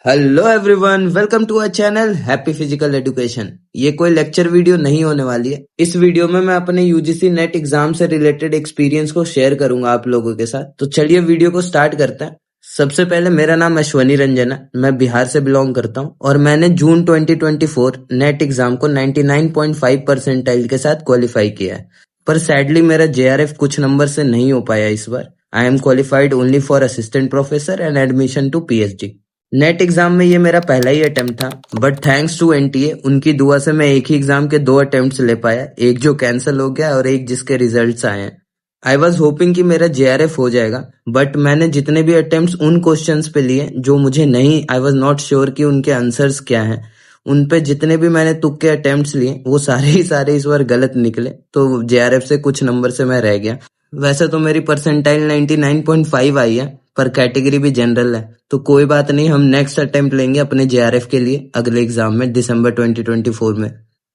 Hello everyone, welcome to our channel happy physical education. ये कोई lecture video नहीं होने वाली है। इस वीडियो में मैं अपने यूजीसी नेट एग्जाम से रिलेटेड एक्सपीरियंस को शेयर करूंगा आप लोगों के साथ। तो चलिए वीडियो को स्टार्ट करते हैं। सबसे पहले मेरा नाम अश्वनी रंजन है, मैं बिहार से बिलोंग करता हूं और मैंने जून 2024 नेट एग्जाम को 99.5 परसेंटाइल के साथ क्वालिफाई किया है। पर सैडली मेरा जेआरएफ कुछ नंबर से नहीं हो पाया इस बार। I am qualified only for assistant professor and admission to PhD. NET exam में ये मेरा पहला ही अटेम्प्ट था, बट थैंक्स टू एनटीए, उनकी दुआ से मैं एक ही एग्जाम के 2 अटेम्प्ट्स ले पाया, एक जो कैंसिल हो गया और एक जिसके रिजल्ट्स आए हैं। आई वॉज होपिंग कि मेरा जेआरएफ हो जाएगा, बट मैंने जितने भी अटेम्प्ट्स उन क्वेश्चंस पे लिए जो मुझे नहीं, आई वॉज नॉट श्योर कि उनके आंसर्स क्या हैं, उन पे जितने भी मैंने तुक्के अटेम्प्ट्स लिए वो सारे ही सारे इस बार गलत निकले, तो जेआरएफ से कुछ नंबर से मैं रह गया। वैसे तो मेरी परसेंटाइल 99.5 आई है, पर कैटेगरी भी जनरल है, तो कोई बात नहीं, हम नेक्स्ट अटेम्प्ट लेंगे अपने जेआरएफ के लिए अगले एग्जाम में दिसंबर 2024 में।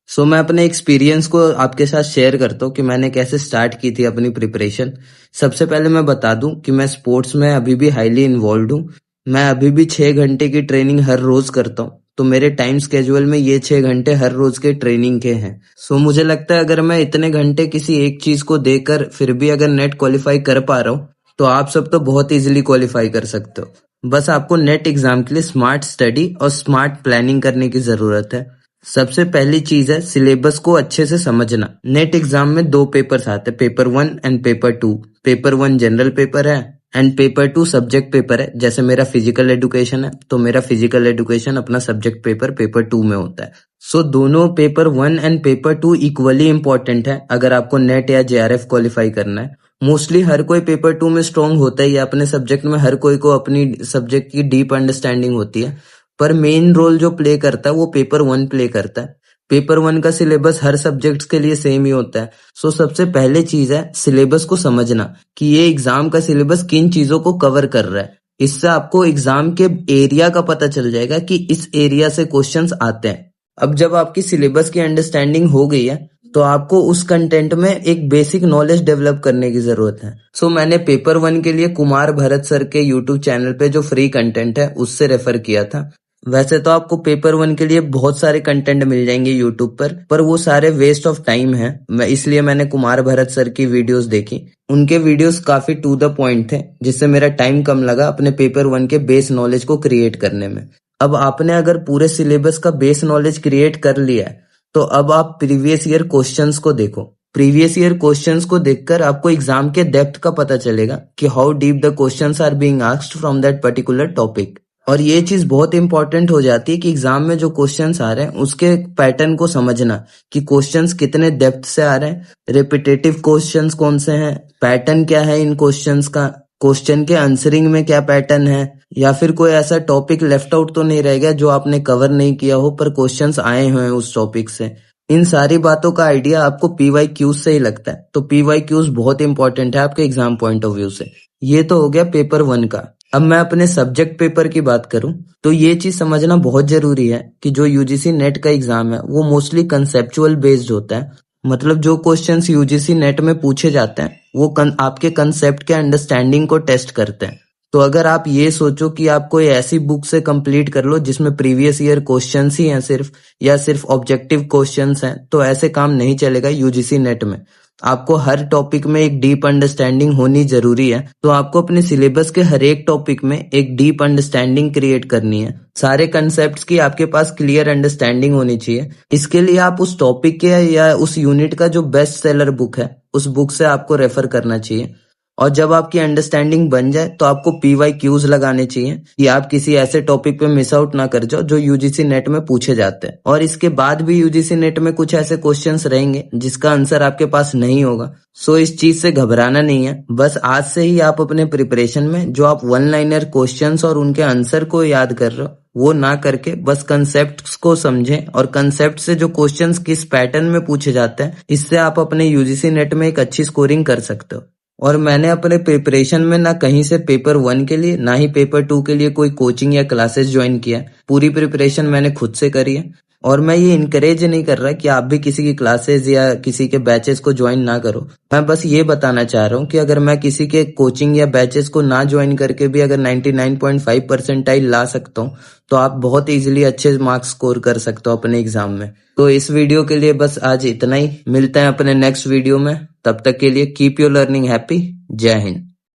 सो मैं अपने एक्सपीरियंस को आपके साथ शेयर करता हूँ कि मैंने कैसे स्टार्ट की थी अपनी प्रिपरेशन। सबसे पहले मैं बता दूं कि मैं स्पोर्ट्स में अभी भी हाईली इन्वॉल्व हूँ। मैं अभी भी 6 घंटे की ट्रेनिंग हर रोज करता हूँ, तो मेरे टाइम स्केड्यूल में ये 6 घंटे हर रोज के ट्रेनिंग के हैं। सो मुझे लगता है अगर मैं इतने घंटे किसी एक चीज को देकर फिर भी अगर नेट क्वालिफाई कर पा रहा हूँ, तो आप सब तो बहुत इजीली क्वालिफाई कर सकते हो। बस आपको नेट एग्जाम के लिए स्मार्ट स्टडी और स्मार्ट प्लानिंग करने की जरूरत है। सबसे पहली चीज है सिलेबस को अच्छे से समझना। नेट एग्जाम में 2 पेपर्स आते हैं, paper 1 and paper 2। Paper 1 general paper है एंड पेपर 2 सब्जेक्ट पेपर है। जैसे मेरा फिजिकल एजुकेशन है, तो मेरा फिजिकल एजुकेशन अपना सब्जेक्ट पेपर पेपर 2 में होता है। सो दोनों paper 1 and paper 2 equally important है अगर आपको नेट या जेआरएफ क्वालिफाई करना है। मोस्टली हर कोई पेपर 2 में स्ट्रांग होता है या अपने सब्जेक्ट में हर कोई को अपनी सब्जेक्ट की डीप अंडरस्टैंडिंग होती है, पर मेन रोल जो प्ले करता है वो पेपर 1 प्ले करता है। पेपर 1 का सिलेबस हर सब्जेक्ट्स के लिए सेम ही होता है। सो सबसे पहले चीज है सिलेबस को समझना कि ये एग्जाम का सिलेबस किन चीजों को कवर कर रहा है। इससे आपको एग्जाम के एरिया का पता चल जाएगा कि इस एरिया से क्वेश्चंस आते हैं। अब जब आपकी सिलेबस की अंडरस्टैंडिंग हो गई है, तो आपको उस कंटेंट में एक बेसिक नॉलेज डेवलप करने की जरूरत है। सो मैंने पेपर 1 के लिए कुमार भरत सर के यूट्यूब चैनल पे जो फ्री कंटेंट है उससे रेफर किया था। वैसे तो आपको पेपर 1 के लिए बहुत सारे कंटेंट मिल जाएंगे यूट्यूब पर वो सारे वेस्ट ऑफ टाइम है। इसलिए मैंने कुमार भरत सर की वीडियोस देखी। उनके वीडियोस काफी टू द पॉइंट थे, जिससे मेरा टाइम कम लगा अपने पेपर 1 के बेस नॉलेज को क्रिएट करने में। अब आपने अगर पूरे सिलेबस का बेस नॉलेज क्रिएट कर लिया है, तो अब आप प्रीवियस ईयर क्वेश्चंस को देखो। प्रीवियस ईयर क्वेश्चंस को देखकर आपको एग्जाम के डेप्थ का पता चलेगा कि how deep the questions are being asked from that particular topic. और ये चीज बहुत इंपॉर्टेंट हो जाती है कि एग्जाम में जो क्वेश्चंस आ रहे हैं उसके पैटर्न को समझना कि क्वेश्चंस कितने डेप्थ से आ रहे हैं, रिपीटेटिव क्वेश्चंस कौन से हैं, पैटर्न क्या है इन क्वेश्चंस का, क्वेश्चन के आंसरिंग में क्या पैटर्न है, या फिर कोई ऐसा टॉपिक लेफ्ट आउट तो नहीं रह गया जो आपने कवर नहीं किया हो पर क्वेश्चंस आए हुए हैं उस टॉपिक से। इन सारी बातों का आइडिया आपको पीवाईक्यूज से ही लगता है, तो पीवाईक्यूज बहुत इंपॉर्टेंट है आपके एग्जाम पॉइंट ऑफ व्यू से। ये तो हो गया पेपर 1 का। अब मैं अपने सब्जेक्ट पेपर की बात करूं, तो ये चीज समझना बहुत जरूरी है कि जो यूजीसी नेट का एग्जाम है वो मोस्टली कंसेप्चुअल बेस्ड होता है। मतलब जो क्वेश्चंस यूजीसी नेट में पूछे जाते हैं वो आपके कंसेप्ट के अंडरस्टैंडिंग को टेस्ट करते हैं। तो अगर आप ये सोचो कि आप कोई ऐसी बुक से कंप्लीट कर लो जिसमें प्रीवियस ईयर क्वेश्चंस ही हैं सिर्फ, या सिर्फ ऑब्जेक्टिव क्वेश्चंस हैं, तो ऐसे काम नहीं चलेगा यूजीसी नेट में। आपको हर टॉपिक में एक डीप अंडरस्टैंडिंग होनी जरूरी है। तो आपको अपने सिलेबस के हर एक टॉपिक में एक डीप अंडरस्टैंडिंग क्रिएट करनी है। सारे कंसेप्ट्स की आपके पास क्लियर अंडरस्टैंडिंग होनी चाहिए। इसके लिए आप उस टॉपिक के या उस यूनिट का जो बेस्ट सेलर बुक है उस बुक से आपको रेफर करना चाहिए। और जब आपकी अंडरस्टैंडिंग बन जाए तो आपको पीवाईक्यूज लगाने चाहिए कि आप किसी ऐसे टॉपिक पे मिस आउट ना कर जाओ जो यूजीसी नेट में पूछे जाते हैं। और इसके बाद भी यूजीसी नेट में कुछ ऐसे क्वेश्चंस रहेंगे जिसका आंसर आपके पास नहीं होगा। सो इस चीज से घबराना नहीं है। बस आज से ही आप अपने प्रिपरेशन में जो आप 1 लाइनर क्वेश्चंस और उनके आंसर को याद कर रहे हो वो ना करके बस कंसेप्ट्स को समझें, और कंसेप्ट से जो क्वेश्चंस किस पैटर्न में पूछे जाते हैं, इससे आप अपने यूजीसी नेट में एक अच्छी स्कोरिंग कर सकते हो। और मैंने अपने प्रिपरेशन में ना कहीं से पेपर 1 के लिए ना ही पेपर 2 के लिए कोई कोचिंग या क्लासेस ज्वाइन किया। पूरी प्रिपरेशन मैंने खुद से करी है। और मैं ये इनकरेज नहीं कर रहा कि आप भी किसी की क्लासेस या किसी के बैचेस को ज्वाइन ना करो। मैं बस ये बताना चाह रहा हूँ कि अगर मैं किसी के कोचिंग या बैचेस को ना ज्वाइन करके भी अगर 99.5 परसेंटाइल ला सकता हूँ तो आप बहुत इजीली अच्छे मार्क्स स्कोर कर सकते हो अपने एग्जाम में। तो इस वीडियो के लिए बस आज इतना ही। मिलते हैं अपने नेक्स्ट वीडियो में। तब तक के लिए कीप योर लर्निंग हैप्पी। जय हिंद।